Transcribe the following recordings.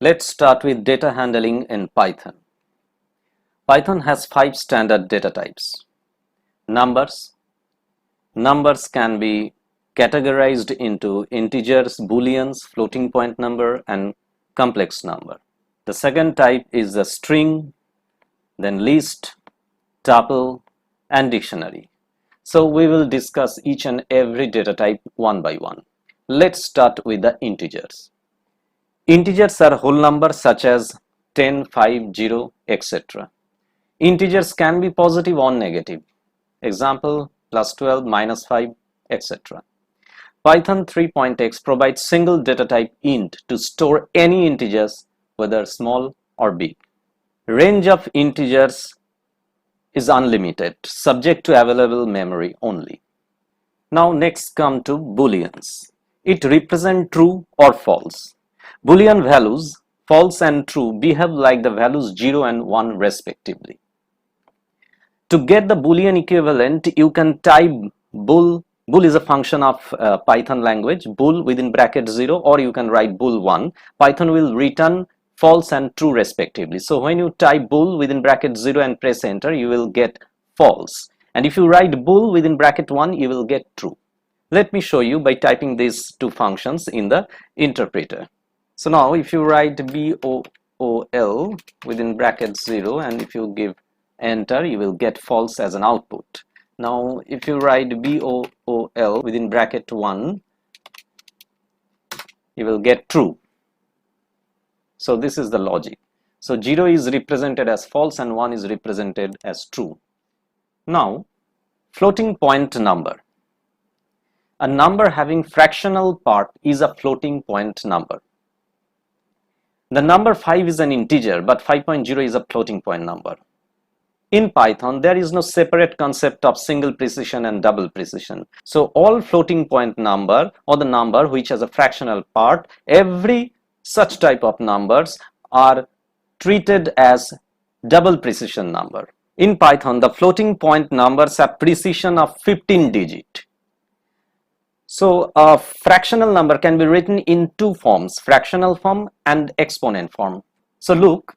Let's start with data handling in Python. Python has 5 standard data types. Numbers. Numbers can be categorized into integers, booleans, floating point number, and complex number. The second type is the string, then list, tuple, and dictionary. So we will discuss each and every data type one by one. Let's start with the integers. Integers are whole numbers such as 10, 5, 0, etc. Integers can be positive or negative. Example, plus 12, minus 5, etc. Python 3.x provides single data type int to store any integers, whether small or big. Range of integers is unlimited, subject to available memory only. Now next come to booleans. It represents true or false. Boolean values, false and true, behave like the values 0 and 1 respectively. To get the Boolean equivalent, you can type bool. Bool is a function of Python language, bool within bracket 0, or you can write bool 1. Python will return false and true respectively. So when you type bool within bracket 0 and press enter, you will get false. And if you write bool within bracket 1, you will get true. Let me show you by typing these two functions in the interpreter. So now if you write bool within bracket 0 and if you give enter, you will get false as an output. Now if you write bool within bracket 1, you will get true. So this is the logic. So 0 is represented as false and 1 is represented as true. Now floating point number. A number having fractional part is a floating point number. The number 5 is an integer, but 5.0 is a floating point number. In Python, there is no separate concept of single precision and double precision. So all floating point number or the number which has a fractional part, every such type of numbers are treated as double precision number. In Python, the floating point numbers have precision of 15 digit. So a fractional number can be written in two forms, fractional form and exponent form. So look,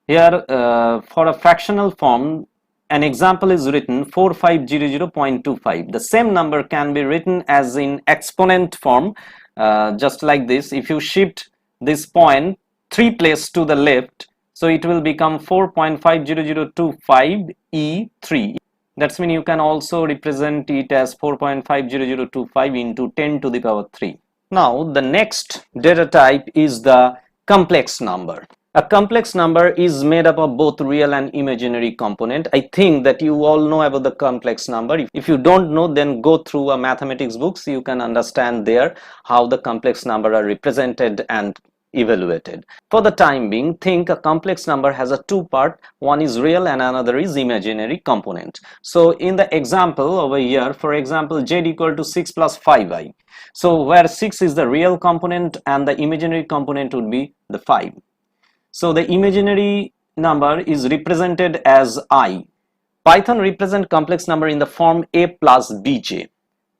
here for a fractional form, an example is written 4500.25. The same number can be written as in exponent form, just like this. If you shift this point 3 places to the left, so it will become 4.50025 E3. That's mean you can also represent it as 4.50025 into 10 to the power 3. Now the next data type is the complex number. A complex number is made up of both real and imaginary component. I think that you all know about the complex number. If you don't know, then go through a mathematics books. You can understand there how the complex number are represented and evaluated. For the time being, think a complex number has a two part. One is real and another is imaginary component. So in the example over here, for example, z equal to 6 plus 5i. So where 6 is the real component and the imaginary component would be the 5. So the imaginary number is represented as I. Python represents complex number in the form a plus bj.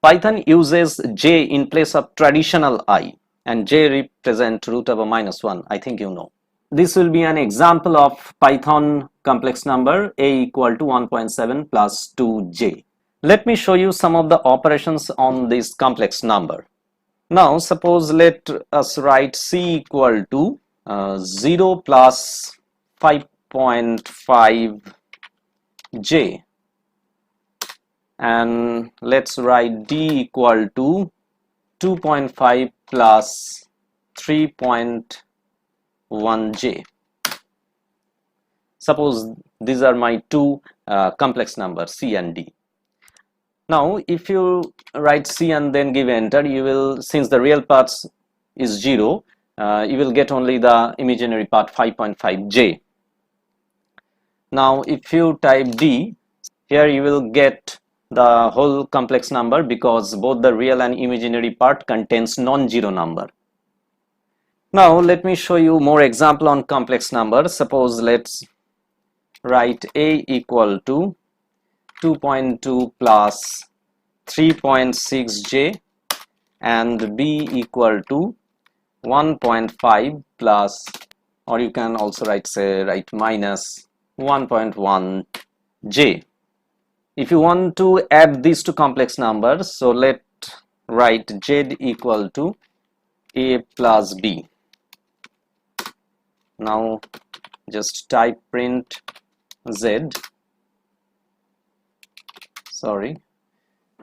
Python uses j in place of traditional I, and j represent root over minus 1. I think you know. This will be an example of Python complex number a equal to 1.7 plus 2j. Let me show you some of the operations on this complex number. Now suppose let us write c equal to 0 plus 5.5j, and let's write d equal to 2.5 plus 3.1j. Suppose these are my two complex numbers c and d. Now if you write c and then give enter, you will, since the real parts is 0, you will get only the imaginary part 5.5j. Now if you type d, here you will get the whole complex number because both the real and imaginary part contains non-zero number. Now let me show you more example on complex number. Suppose let's write a equal to 2.2 plus 3.6j and b equal to 1.5 plus or you can also write minus 1.1 j. If you want to add these two complex numbers, so let write z equal to a plus b. Now just type print z,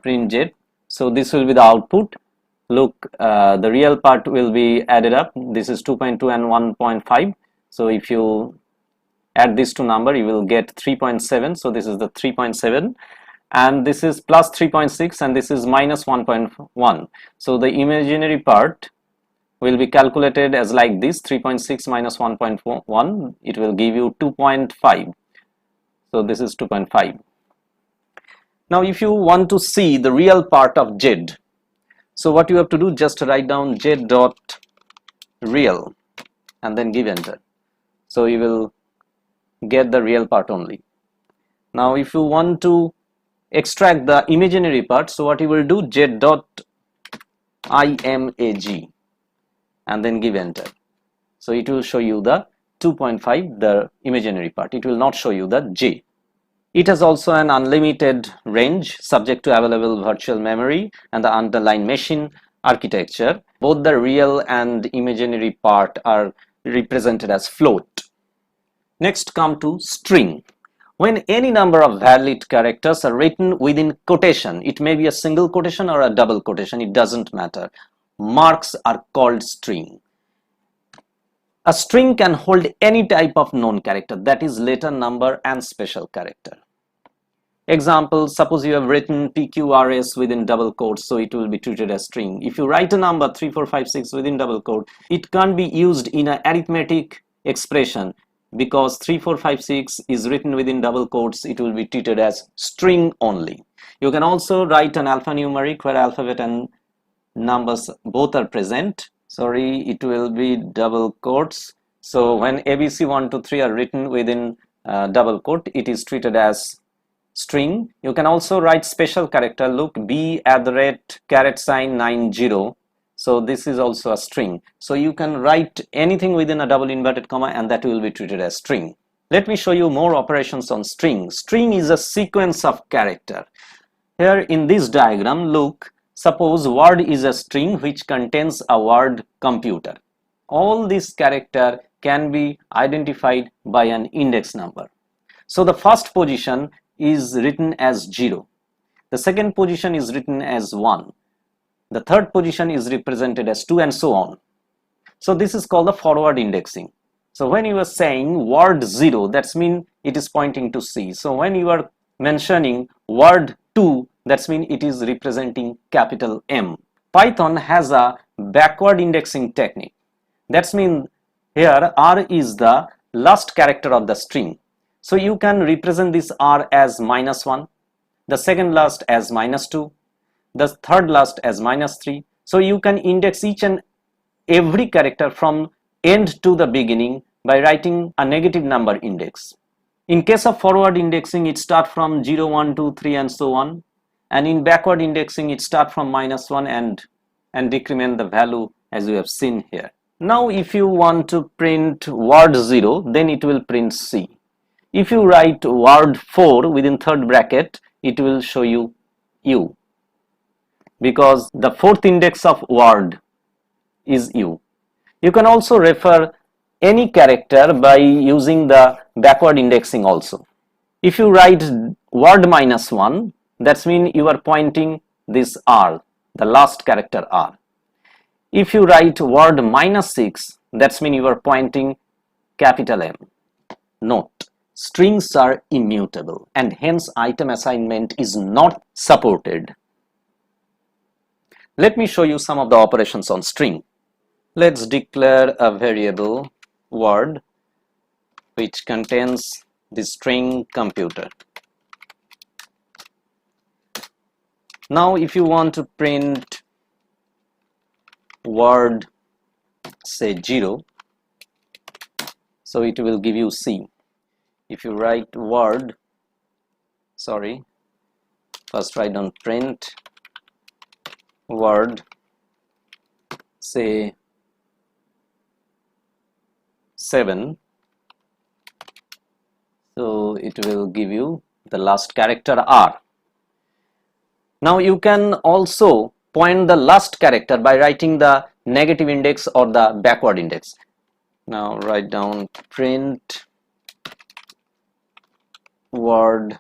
print z. So this will be the output. Look, the real part will be added up. This is 2.2 and 1.5. So if you add these two numbers, you will get 3.7. So this is the 3.7, and this is plus 3.6, and this is minus 1.1. So the imaginary part will be calculated as like this: 3.6 minus 1.1. It will give you 2.5. So this is 2.5. Now if you want to see the real part of z, so what you have to do, just write down z dot real and then give enter. So you will get the real part only. Now if you want to extract the imaginary part, so what you will do, z dot imag and then give enter. So it will show you the 2.5, the imaginary part. It will not show you the j. It has also an unlimited range subject to available virtual memory and the underlying machine architecture. Both the real and imaginary part are represented as float. Next come to string. When any number of valid characters are written within quotation, it may be a single quotation or a double quotation, it doesn't matter. Marks are called string. A string can hold any type of known character, that is letter, number and special character. Example, suppose you have written PQRS within double quotes, so it will be treated as string. If you write a number 3456 within double quote, it can't be used in an arithmetic expression because 3456 is written within double quotes. It will be treated as string only. You can also write an alphanumeric where alphabet and numbers both are present. Sorry, it will be double quotes. So when ABC 1 2 3 are written within double quote, it is treated as string. You can also write special character. Look, b @90. So this is also a string. So you can write anything within a double inverted comma and that will be treated as string. Let me show you more operations on string. String is a sequence of character. Here in this diagram, look, suppose word is a string which contains a word computer. All these character can be identified by an index number. So the first position is written as 0. The second position is written as 1. The third position is represented as 2 and so on. So this is called the forward indexing. So when you are saying word 0, that means it is pointing to C. So when you are mentioning word 2, that means it is representing capital M. Python has a backward indexing technique. That means here R is the last character of the string. So you can represent this R as -1, the second last as -2, the third last as -3. So you can index each and every character from end to the beginning by writing a negative number index. In case of forward indexing, it starts from 0, 1, 2, 3 and so on. And in backward indexing, it starts from -1 and decrement the value as you have seen here. Now if you want to print word 0, then it will print C. If you write word 4 within third bracket, it will show you U, because the fourth index of word is U. You can also refer any character by using the backward indexing also. If you write word -1, that means you are pointing this R, the last character R. If you write word -6, that means you are pointing capital M. Note, strings are immutable and hence item assignment is not supported. Let me show you some of the operations on string. Let's declare a variable word which contains the string computer. Now if you want to print word say 0, so it will give you C. If you write word, first write down print word say 7, so it will give you the last character R. Now you can also point the last character by writing the negative index or the backward index. Now write down print word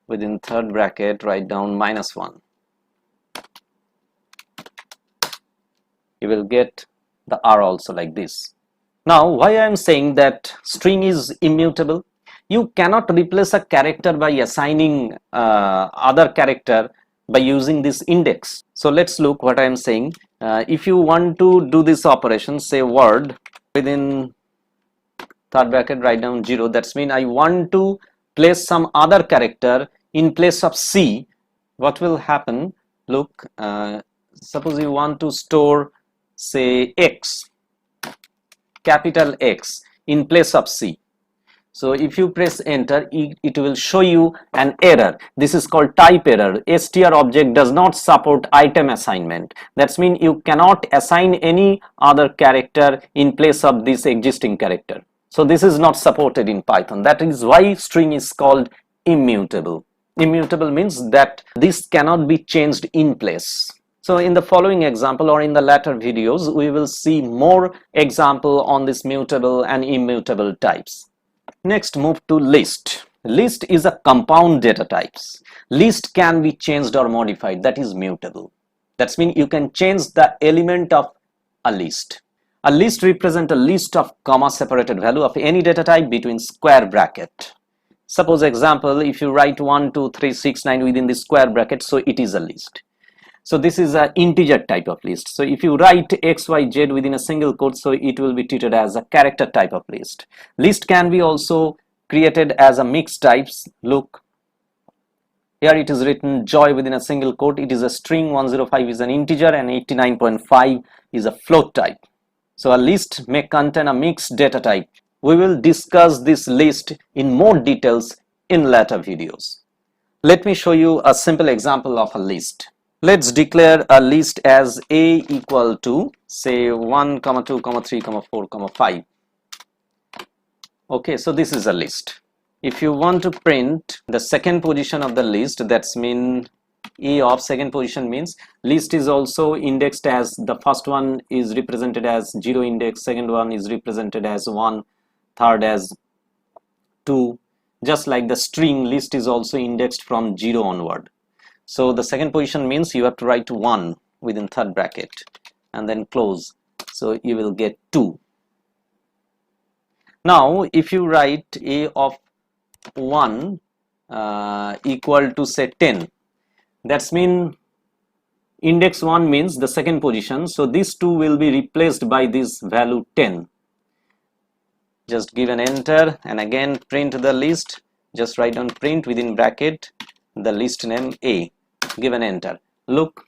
within third bracket, write down -1. You will get the R also like this. Now why I am saying that string is immutable? You cannot replace a character by assigning other character by using this index. So let's look what I am saying. If you want to do this operation, say word within third bracket, write down 0. That's mean I want to place some other character in place of C. What will happen? Look, suppose you want to store, say, X, capital X in place of C. So if you press enter, it will show you an error. This is called type error. str object does not support item assignment. That's mean you cannot assign any other character in place of this existing character. So this is not supported in Python. That is why string is called immutable. Immutable means that this cannot be changed in place. So in the following example or in the later videos, we will see more example on this mutable and immutable types. Next, move to list. List is a compound data types. List can be changed or modified. That is mutable. That means you can change the element of a list. A list represents a list of comma separated value of any data type between square bracket. Suppose example, if you write 1, 2, 3, 6, 9 within the square bracket, so it is a list. So this is an integer type of list. So if you write x, y, z within a single quote, so it will be treated as a character type of list. List can be also created as a mixed types. Look, here it is written joy within a single quote. It is a string, 105 is an integer, and 89.5 is a float type. So a list may contain a mixed data type. We will discuss this list in more details in later videos. Let me show you a simple example of a list. Let's declare a list as a equal to, say, 1, 2, 3, 4, 5. Okay, so this is a list. If you want to print the second position of the list, that's mean a of second position means list is also indexed as the first one is represented as 0 index, second one is represented as 1, third as 2. Just like the string, list is also indexed from 0 onward. So the second position means you have to write 1 within third bracket and then close. So you will get 2. Now if you write a of 1 equal to, say, 10, that's mean index 1 means the second position. So this 2 will be replaced by this value 10. Just give an enter and again print the list. Just write down print within bracket the list name A. Give an enter. Look,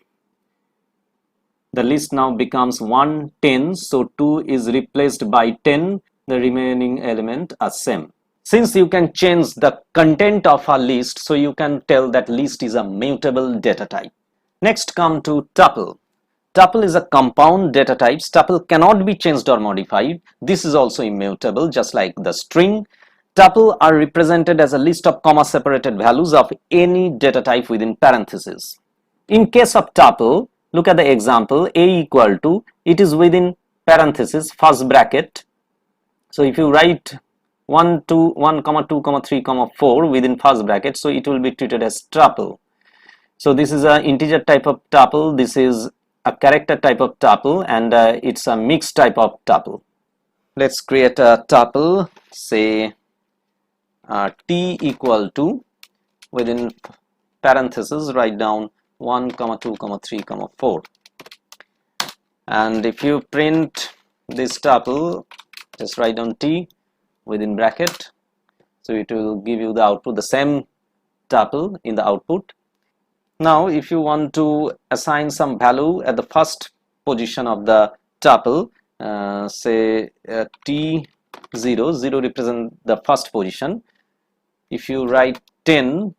the list now becomes 1, 10. So 2 is replaced by 10. The remaining element are same. Since you can change the content of a list, so you can tell that list is a mutable data type. Next, come to tuple. Tuple is a compound data type. Tuple cannot be changed or modified. This is also immutable, just like the string. Tuple are represented as a list of comma separated values of any data type within parentheses. In case of tuple, look at the example, a equal to, it is within parentheses, first bracket. So if you write 1, 2, 2, 3, 4 within first bracket, so it will be treated as tuple. So this is an integer type of tuple, this is a character type of tuple, and it's a mixed type of tuple. Let's create a tuple, say t equal to, within parentheses write down 1, 2, 3, 4. And if you print this tuple, just write down t within bracket, so it will give you the output, the same tuple in the output. Now if you want to assign some value at the first position of the tuple, say t0, 0 represent the first position. If you write 10,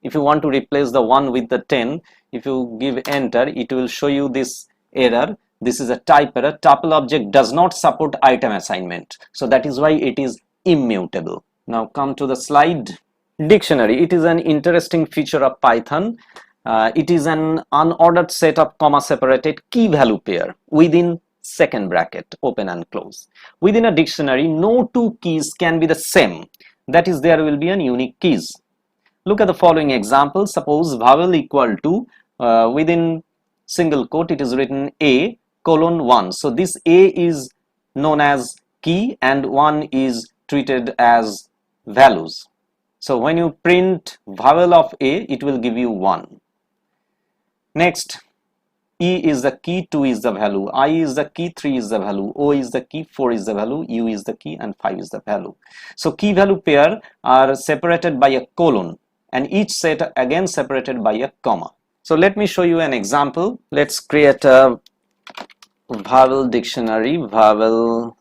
if you want to replace the 1 with the 10, if you give enter, it will show you this error This is a type error. Tuple object does not support item assignment. So that is why it is immutable. Now come to the slide. Dictionary. It is an interesting feature of Python. It is an unordered set of comma separated key value pair within second bracket, open and close. Within a dictionary, no two keys can be the same. That is, there will be an unique keys. Look at the following example. Suppose vowel equal to, within single quote, it is written A colon 1. So this A is known as key and 1 is treated as values. So when you print vowel of A, it will give you 1. Next, E is the key, 2 is the value, I is the key, 3 is the value, O is the key, 4 is the value, U is the key, and 5 is the value. So key value pair are separated by a colon and each set again separated by a comma. So let me show you an example. Let's create a vowel dictionary. Vowels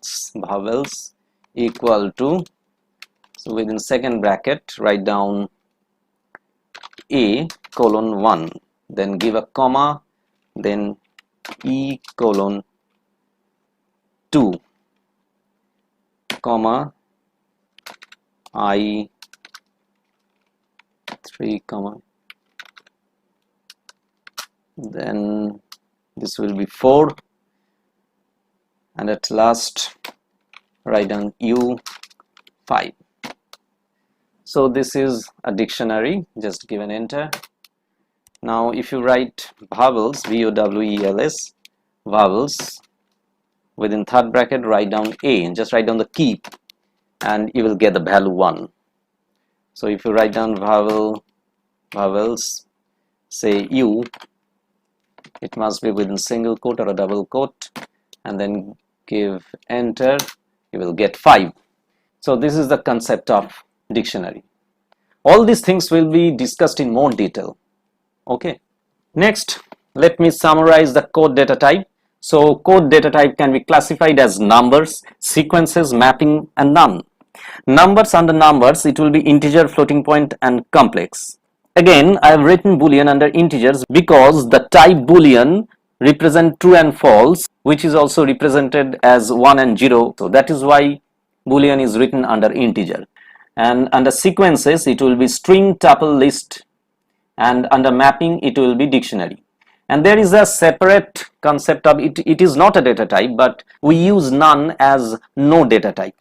equal to, so within second bracket write down A colon 1, then give a comma, then E colon 2, comma I 3, comma, then this will be 4, and at last write down U 5. So this is a dictionary. Just give an enter. Now if you write vowels, VOWELS, vowels, within third bracket write down A, just write down the key and you will get the value 1. So if you write down vowels, say U, it must be within single quote or a double quote, and then give enter, you will get 5. So this is the concept of dictionary. All these things will be discussed in more detail. Okay. Next, let me summarize the code data type. So code data type can be classified as numbers, sequences, mapping, and none. Numbers, under numbers, it will be integer, floating point, and complex. Again, I have written Boolean under integers because the type Boolean represent true and false, which is also represented as 1 and 0. So that is why Boolean is written under integer. And under sequences, it will be string, tuple, list, and under mapping it will be dictionary. And there is a separate concept of it. It is not a data type, but we use none as no data type.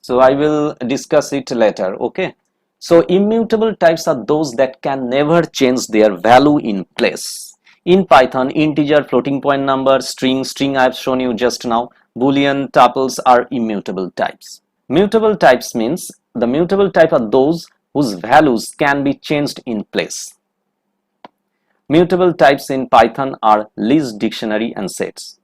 So I will discuss it later. Okay. So immutable types are those that can never change their value in place. In Python, integer, floating point number, string I have shown you just now, Boolean, tuples are immutable types. Mutable types means the mutable type are those whose values can be changed in place. Mutable types in Python are list, dictionary, and sets.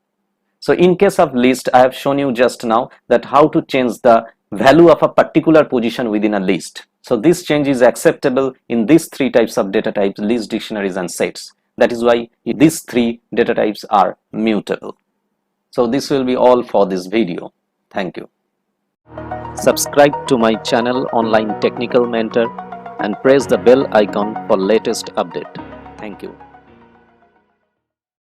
So in case of list, I have shown you just now that how to change the value of a particular position within a list. So this change is acceptable in these three types of data types: list, dictionaries, and sets. That is why these three data types are mutable. So this will be all for this video. Thank you. Subscribe to my channel Online Technical Mentor and press the bell icon for latest update. Thank you.